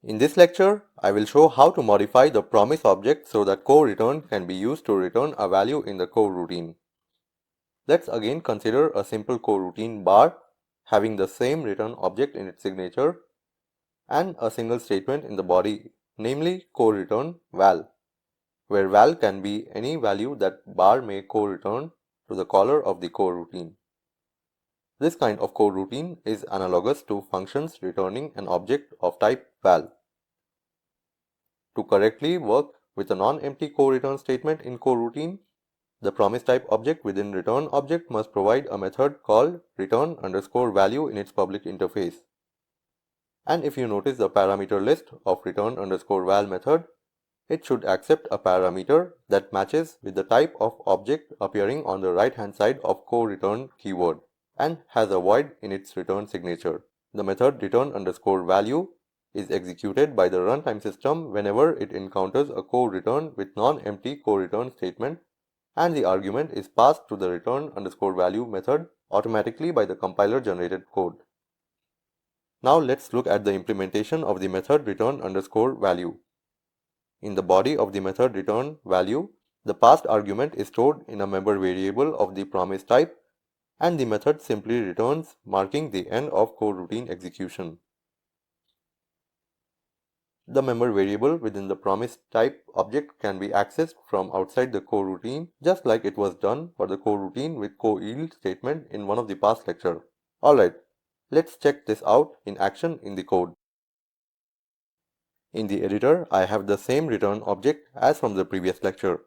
In this lecture, I will show how to modify the promise object so that coroutine can be used to return a value in the coroutine. Let's again consider a simple coroutine bar having the same return object in its signature and a single statement in the body, namely coreturn val, where val can be any value that bar may coreturn to the caller of the coroutine. This kind of coroutine is analogous to functions returning an object of type val. To correctly work with a non-empty coreturn statement in coroutine, the promise type object within return object must provide a method called return_value in its public interface. And if you notice the parameter list of return_val method, it should accept a parameter that matches with the type of object appearing on the right hand side of coreturn keyword and has a void in its return signature. The method return_value is executed by the runtime system whenever it encounters a coreturn with non-empty coreturn statement, and the argument is passed to the return_value method automatically by the compiler generated code. Now let's look at the implementation of the method return_value. In the body of the method return value, the passed argument is stored in a member variable of the promise type, and the method simply returns, marking the end of coroutine execution. The member variable within the promise type object can be accessed from outside the coroutine, just like it was done for the coroutine with co-yield statement in one of the past lectures. Alright, let's check this out in action in the code. In the editor, I have the same return object as from the previous lecture.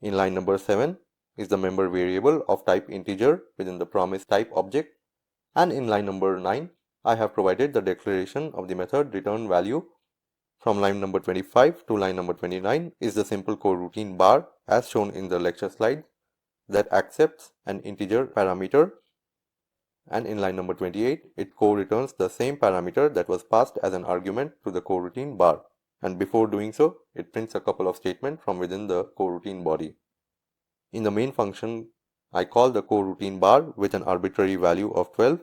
In line number 7 is the member variable of type integer within the promise type object, and in line number 9, I have provided the declaration of the method return value. From line number 25 to line number 29 is the simple coroutine bar as shown in the lecture slide that accepts an integer parameter, and in line number 28 it co-returns the same parameter that was passed as an argument to the coroutine bar, and before doing so it prints a couple of statements from within the coroutine body. In the main function, I call the coroutine bar with an arbitrary value of 12,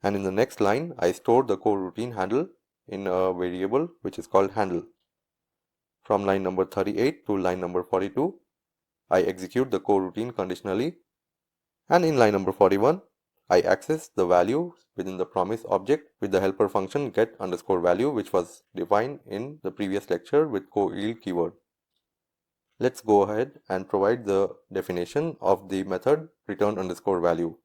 and in the next line I store the coroutine handle in a variable which is called handle. From line number 38 to line number 42, I execute the coroutine conditionally, and in line number 41, I access the value within the promise object with the helper function get_value, which was defined in the previous lecture with co-yield keyword. Let's go ahead and provide the definition of the method return_value.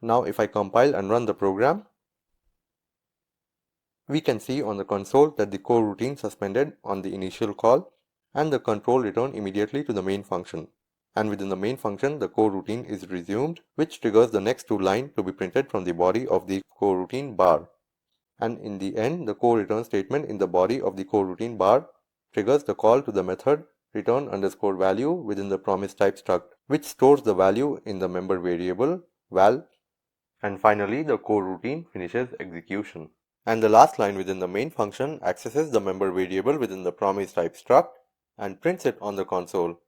Now if I compile and run the program, we can see on the console that the coroutine suspended on the initial call and the control returned immediately to the main function. And within the main function, the coroutine is resumed, which triggers the next two lines to be printed from the body of the coroutine bar. And in the end, the co-return statement in the body of the coroutine bar triggers the call to the method return_value within the promise type struct, which stores the value in the member variable val, and finally the coroutine finishes execution. And the last line within the main function accesses the member variable within the promise type struct and prints it on the console.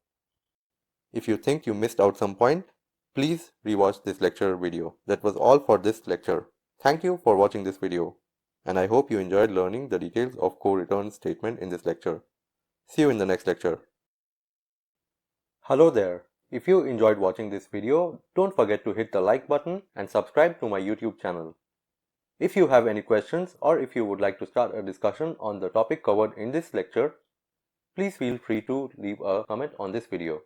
If you think you missed out some point, please rewatch this lecture video. That was all for this lecture. Thank you for watching this video, and I hope you enjoyed learning the details of co-return statement in this lecture. See you in the next lecture. Hello there. If you enjoyed watching this video, don't forget to hit the like button and subscribe to my YouTube channel. If you have any questions or if you would like to start a discussion on the topic covered in this lecture, please feel free to leave a comment on this video.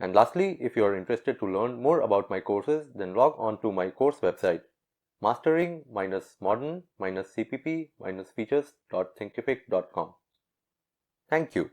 And lastly, if you are interested to learn more about my courses, then log on to my course website, mastering-modern-cpp-features.thinkific.com. Thank you.